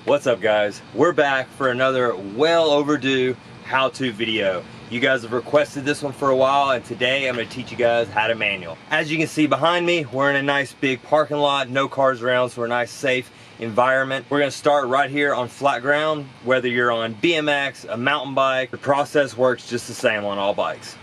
What's up guys? We're back for another well overdue how-to video. You guys have requested this one for a while, and today I'm going to teach you guys how to manual. As you can see behind me, we're in a nice big parking lot, no cars around, so we're a nice safe environment. We're going to start right here on flat ground. Whether you're on BMX, a mountain bike, the process works just the same on all bikes.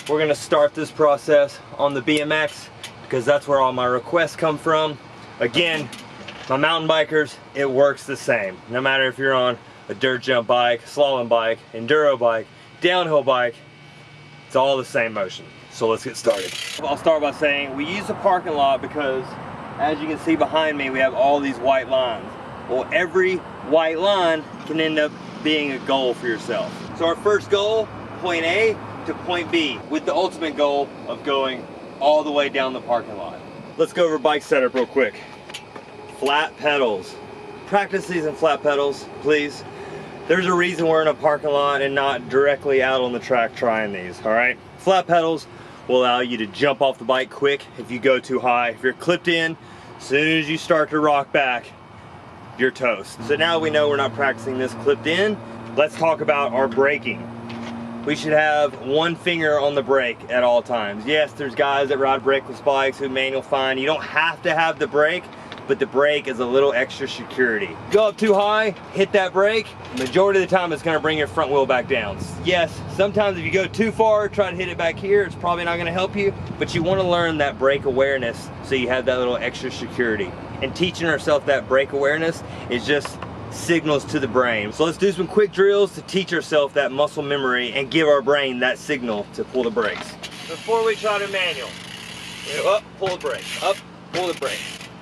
We're going to start this process on the BMX because that's where all my requests come from. Again, my mountain bikers, it works the same. No matter if you're on a dirt jump bike, slalom bike, enduro bike, downhill bike, it's all the same motion. So let's get started. I'll start by saying we use the parking lot because, as you can see behind me, we have all these white lines. Well, every white line can end up being a goal for yourself. So our first goal, point A to point B, with the ultimate goal of going all the way down the parking lot. Let's go over bike setup real quick. Flat pedals. Practice these in flat pedals, please. There's a reason we're in a parking lot and not directly out on the track trying these, all right? Flat pedals will allow you to jump off the bike quick if you go too high. If you're clipped in, as soon as you start to rock back, you're toast. So now we know we're not practicing this clipped in. Let's talk about our braking. We should have one finger on the brake at all times. Yes, there's guys that ride brakeless bikes who manual fine. You don't have to have the brake, but the brake is a little extra security. Go up too high, hit that brake, majority of the time it's gonna bring your front wheel back down. Yes, sometimes if you go too far, try to hit it back here, it's probably not gonna help you, but you wanna learn that brake awareness so you have that little extra security. And teaching ourselves that brake awareness is just signals to the brain. So let's do some quick drills to teach ourselves that muscle memory and give our brain that signal to pull the brakes. Before we try to manual, up, pull the brake, up, pull the brake.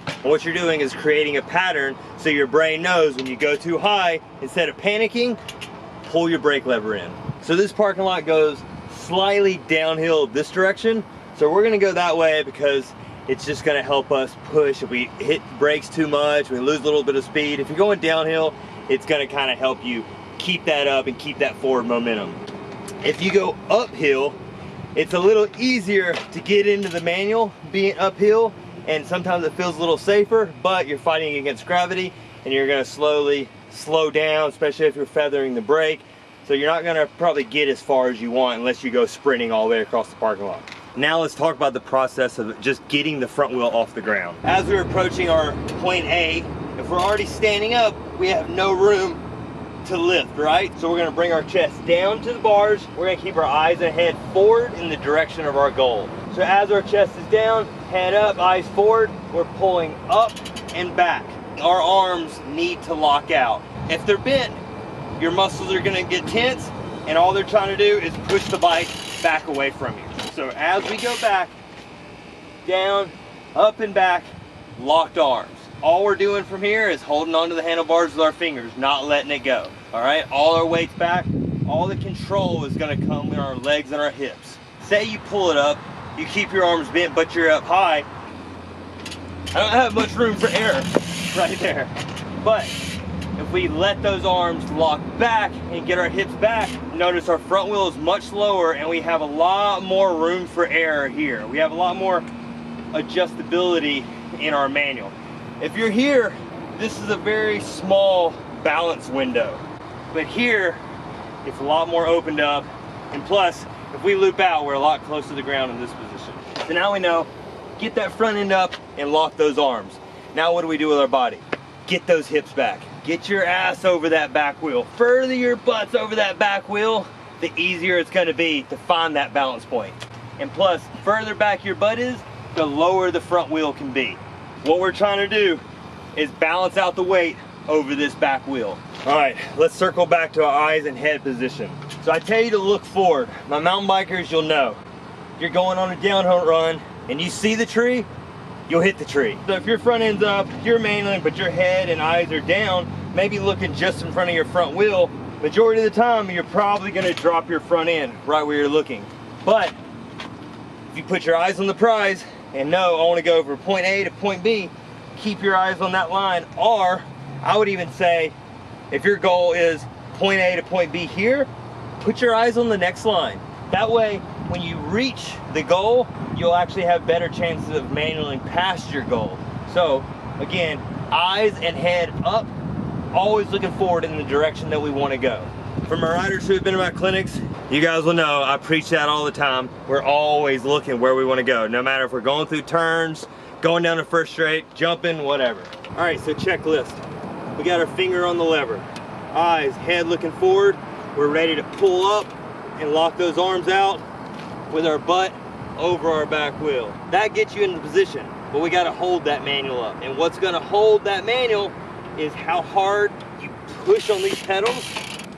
And what you're doing is creating a pattern so your brain knows when you go too high, instead of panicking, pull your brake lever in. So this parking lot goes slightly downhill this direction, so we're gonna go that way because it's just gonna help us push. If we hit brakes too much, we lose a little bit of speed. If you're going downhill, it's gonna kind of help you keep that up and keep that forward momentum. If you go uphill, it's a little easier to get into the manual being uphill, and sometimes it feels a little safer, but you're fighting against gravity and you're gonna slowly slow down, especially if you're feathering the brake. So you're not gonna probably get as far as you want unless you go sprinting all the way across the parking lot. Now let's talk about the process of just getting the front wheel off the ground. As we're approaching our point A, if we're already standing up, we have no room to lift, right? So we're gonna bring our chest down to the bars. We're gonna keep our eyes and head forward in the direction of our goal. So as our chest is down, head up, eyes forward, we're pulling up and back. Our arms need to lock out. If they're bent, your muscles are gonna get tense, and all they're trying to do is push the bike back away from you. So as we go back, down, up and back, locked arms. All we're doing from here is holding onto the handlebars with our fingers, not letting it go. All right, all our weight's back. All the control is gonna come in our legs and our hips. Say you pull it up, you keep your arms bent, but you're up high. I don't have much room for error right there. But if we let those arms lock back and get our hips back, notice our front wheel is much lower and we have a lot more room for error here. We have a lot more adjustability in our manual. If you're here, this is a very small balance window. But here, it's a lot more opened up. And plus, if we loop out, we're a lot closer to the ground in this position. So now we know, get that front end up and lock those arms. Now what do we do with our body? Get those hips back. Get your ass over that back wheel. Further your butts over that back wheel, the easier it's gonna be to find that balance point. And plus, further back your butt is, the lower the front wheel can be. What we're trying to do is balance out the weight over this back wheel. All right, let's circle back to our eyes and head position. So I tell you to look forward. My mountain bikers, you'll know. If you're going on a downhill run and you see the tree, you'll hit the tree. So if your front end's up, you're manualing, but your head and eyes are down, maybe looking just in front of your front wheel, majority of the time, you're probably gonna drop your front end right where you're looking. But if you put your eyes on the prize and know I wanna go from point A to point B, keep your eyes on that line. Or I would even say, if your goal is point A to point B here, put your eyes on the next line. That way, when you reach the goal, you'll actually have better chances of manualing past your goal. So again, eyes and head up, always looking forward in the direction that we want to go. For my riders who have been in my clinics, you guys will know I preach that all the time. We're always looking where we want to go, no matter if we're going through turns, going down the first straight, jumping, whatever. All right, so checklist. We got our finger on the lever, eyes, head looking forward. We're ready to pull up and lock those arms out with our butt over our back wheel. That gets you in the position, but we got to hold that manual up. And what's going to hold that manual is how hard you push on these pedals,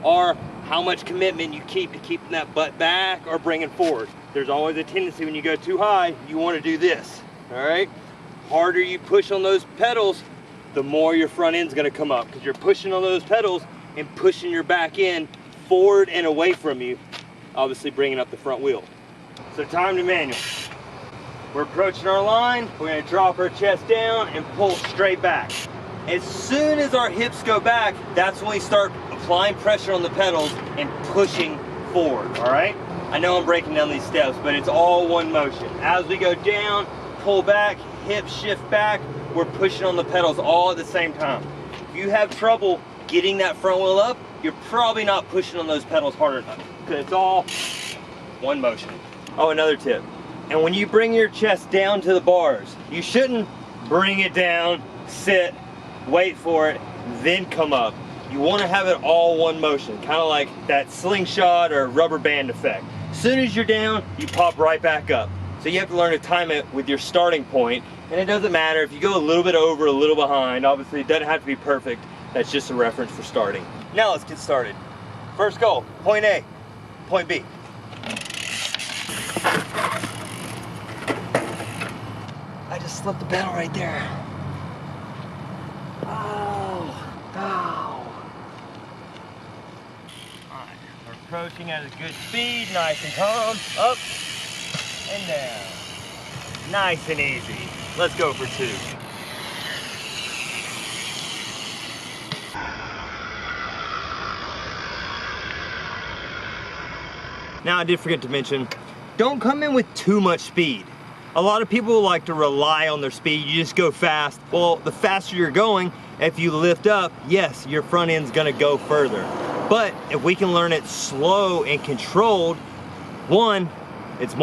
or how much commitment you keep to keeping that butt back or bringing forward. There's always a tendency when you go too high, you want to do this, all right? Harder you push on those pedals, the more your front end's going to come up, because you're pushing on those pedals and pushing your back end forward and away from you, obviously bringing up the front wheel. So time to manual. We're approaching our line, we're going to drop our chest down and pull straight back. As soon as our hips go back, that's when we start applying pressure on the pedals and pushing forward, all right? I know I'm breaking down these steps, but it's all one motion. As we go down, pull back, hips shift back, we're pushing on the pedals all at the same time. If you have trouble getting that front wheel up, you're probably not pushing on those pedals hard enough, because it's all one motion. Oh, another tip. And when you bring your chest down to the bars, you shouldn't bring it down, sit, wait for it, then come up. You want to have it all one motion, kind of like that slingshot or rubber band effect. As soon as you're down, you pop right back up. So you have to learn to time it with your starting point, and it doesn't matter if you go a little bit over, a little behind. Obviously, it doesn't have to be perfect. That's just a reference for starting. Now let's get started. First goal, point A, point B. I just slipped the pedal right there. Oh, ow. All right, we're approaching at a good speed, nice and calm, up and down. Nice and easy. Let's go for 2. Now I did forget to mention, don't come in with too much speed. A lot of people like to rely on their speed. You just go fast. Well, the faster you're going, if you lift up, yes, your front end's gonna go further. But if we can learn it slow and controlled, one, it's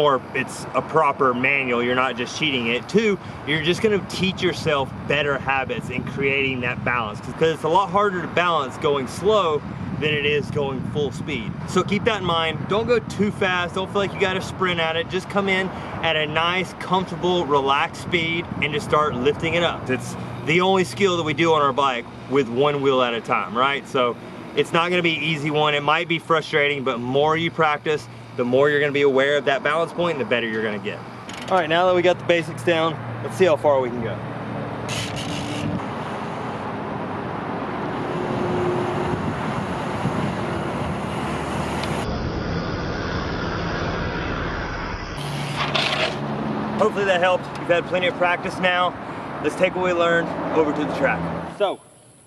a proper manual. You're not just cheating it. 2, you're just gonna teach yourself better habits in creating that balance, because it's a lot harder to balance going slow than it is going full speed. So keep that in mind. Don't go too fast. Don't feel like you gotta sprint at it. Just come in at a nice, comfortable, relaxed speed and just start lifting it up. It's the only skill that we do on our bike with one wheel at a time, right? So it's not gonna be an easy one. It might be frustrating, but the more you practice, the more you're gonna be aware of that balance point and the better you're gonna get. All right, now that we got the basics down, let's see how far we can go. Hopefully that helped. You've had plenty of practice now. Let's take what we learned over to the track. So,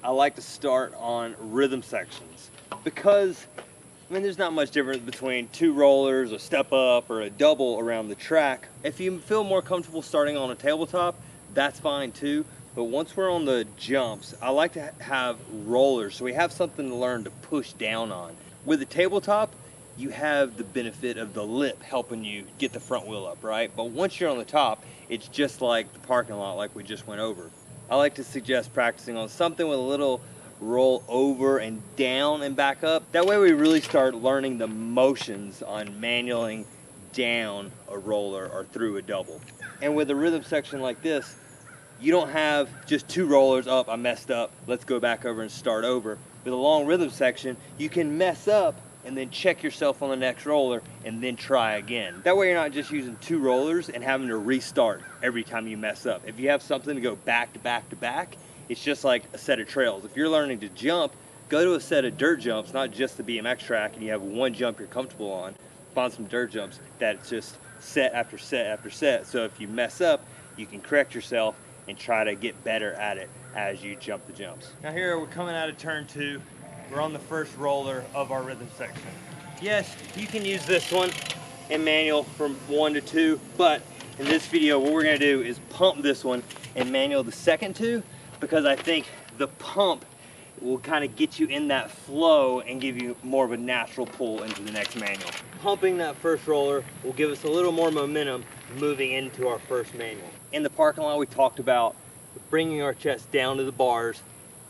I like to start on rhythm sections because, I mean, there's not much difference between 2 rollers, a step up, or a double around the track. If you feel more comfortable starting on a tabletop, that's fine too. But once we're on the jumps, I like to have rollers so we have something to learn to push down on. With a tabletop, you have the benefit of the lip helping you get the front wheel up, right? But once you're on the top, it's just like the parking lot like we just went over. I like to suggest practicing on something with a little roll over and down and back up. That way we really start learning the motions on manualing down a roller or through a double. And with a rhythm section like this, you don't have just 2 rollers, up, I messed up, let's go back over and start over. With a long rhythm section, you can mess up and then check yourself on the next roller and then try again. That way you're not just using 2 rollers and having to restart every time you mess up. If you have something to go back to back to back, it's just like a set of trails. If you're learning to jump, go to a set of dirt jumps, not just the BMX track, and you have one jump you're comfortable on. Find some dirt jumps that's just set after set after set. So if you mess up, you can correct yourself and try to get better at it as you jump the jumps. Now here we're coming out of turn 2. We're on the first roller of our rhythm section. Yes, you can use this one in manual from 1 to 2, but in this video what we're gonna do is pump this one and manual the second 2, because I think the pump will kind of get you in that flow and give you more of a natural pull into the next manual. Pumping that first roller will give us a little more momentum moving into our first manual. In the parking lot we talked about bringing our chest down to the bars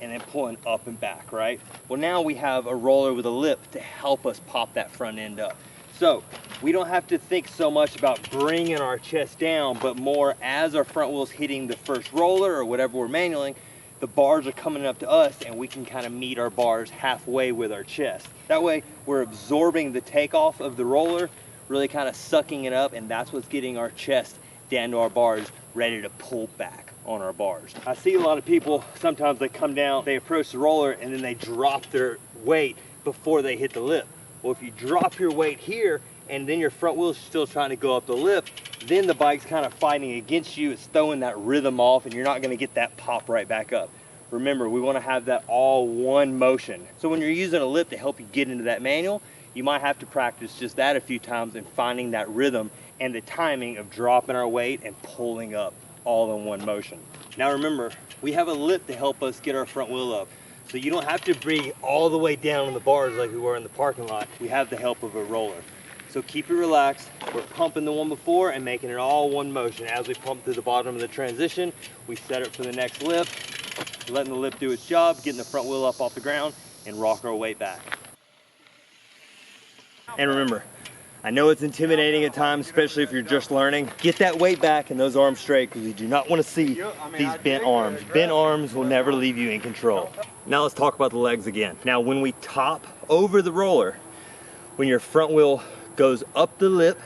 and then pulling up and back, right? Well, now we have a roller with a lip to help us pop that front end up. So we don't have to think so much about bringing our chest down, but more as our front wheel's hitting the first roller or whatever we're manualing, the bars are coming up to us and we can kind of meet our bars halfway with our chest. That way we're absorbing the takeoff of the roller, really kind of sucking it up, and that's what's getting our chest down to our bars, ready to pull back on our bars. I see a lot of people, sometimes they come down, they approach the roller and then they drop their weight before they hit the lip. Well, if you drop your weight here and then your front wheel's still trying to go up the lip, then the bike's kind of fighting against you. It's throwing that rhythm off and you're not gonna get that pop right back up. Remember, we wanna have that all one motion. So when you're using a lip to help you get into that manual, you might have to practice just that a few times and finding that rhythm and the timing of dropping our weight and pulling up all in one motion. Now remember, we have a lip to help us get our front wheel up. So you don't have to bring all the way down on the bars like we were in the parking lot. We have the help of a roller. So keep it relaxed. We're pumping the one before and making it all one motion. As we pump through the bottom of the transition, we set it for the next lip, letting the lip do its job, getting the front wheel up off the ground, and rock our weight back. And remember, I know it's intimidating at times, especially if you're just learning. Get that weight back and those arms straight, because you do not want to see these bent arms. Bent arms will never leave you in control. Now let's talk about the legs again. Now when we top over the roller, when your front wheel goes up the lip,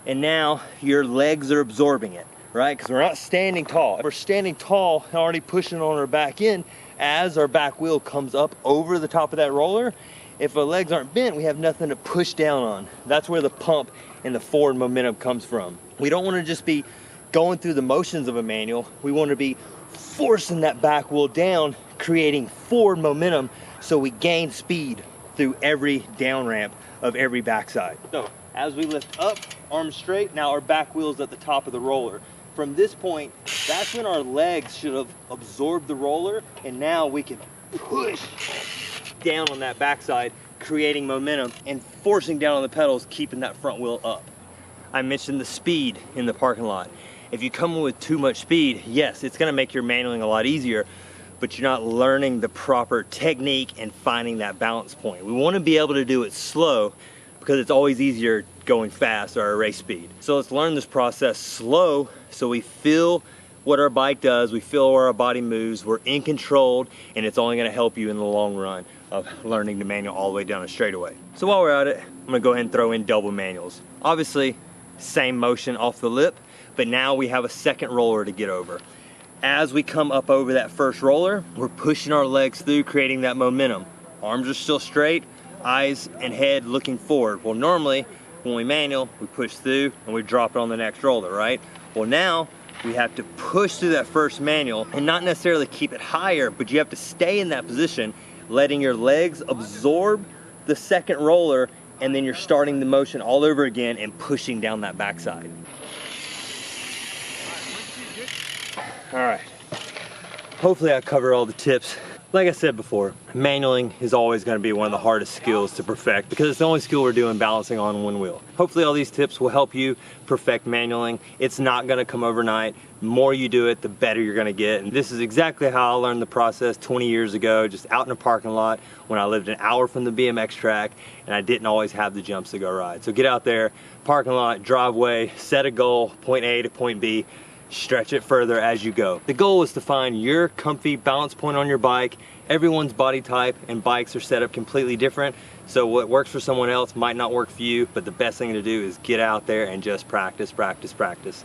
and now your legs are absorbing it, right? Because we're not standing tall. If we're standing tall and already pushing on our back end, as our back wheel comes up over the top of that roller, if our legs aren't bent, we have nothing to push down on. That's where the pump and the forward momentum comes from. We don't want to just be going through the motions of a manual. We want to be forcing that back wheel down, creating forward momentum so we gain speed through every down ramp of every backside. So as we lift up, arms straight, now our back wheel's at the top of the roller. From this point, that's when our legs should have absorbed the roller, and now we can push down on that backside, creating momentum and forcing down on the pedals, keeping that front wheel up. I mentioned the speed in the parking lot. If you come in with too much speed, yes, it's gonna make your manualing a lot easier, but you're not learning the proper technique and finding that balance point. We wanna be able to do it slow because it's always easier going fast or at race speed. So let's learn this process slow so we feel what our bike does, we feel where our body moves, we're in control, and it's only gonna help you in the long run of learning the manual all the way down a straightaway. So while we're at it, I'm gonna go ahead and throw in double manuals. Obviously, same motion off the lip, but now we have a second roller to get over. As we come up over that first roller, we're pushing our legs through, creating that momentum. Arms are still straight, eyes and head looking forward. Well, normally, when we manual, we push through and we drop it on the next roller, right? Well, now, we have to push through that first manual and not necessarily keep it higher, but you have to stay in that position, letting your legs absorb the second roller, and then you're starting the motion all over again and pushing down that backside. All right, hopefully I covered all the tips. Like I said before, manualing is always going to be one of the hardest skills to perfect because it's the only skill we're doing balancing on one wheel. Hopefully all these tips will help you perfect manualing. It's not going to come overnight. The more you do it, the better you're going to get. And this is exactly how I learned the process 20 years ago, just out in a parking lot when I lived an hour from the BMX track and I didn't always have the jumps to go ride. So get out there, parking lot, driveway, set a goal, point A to point B, stretch it further as you go. The goal is to find your comfy balance point on your bike. Everyone's body type and bikes are set up completely different, so what works for someone else might not work for you, but the best thing to do is get out there and just practice, practice, practice,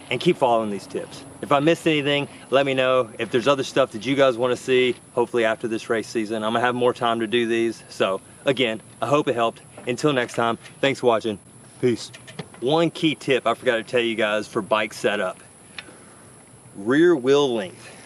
and keep following these tips. If I missed anything, let me know. If there's other stuff that you guys want to see, hopefully after this race season, I'm gonna have more time to do these. So again, I hope it helped. Until next time, thanks for watching. Peace. One key tip I forgot to tell you guys for bike setup: rear wheel length.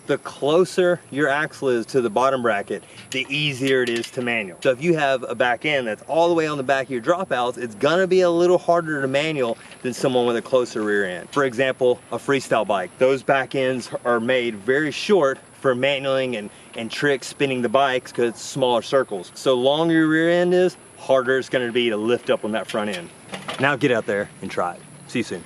The closer your axle is to the bottom bracket, the easier it is to manual. So if you have a back end that's all the way on the back of your dropouts, it's gonna be a little harder to manual than someone with a closer rear end. For example, a freestyle bike. Those back ends are made very short for manualing and trick spinning the bikes because it's smaller circles. So longer your rear end is, harder it's gonna be to lift up on that front end. Now get out there and try it. See you soon.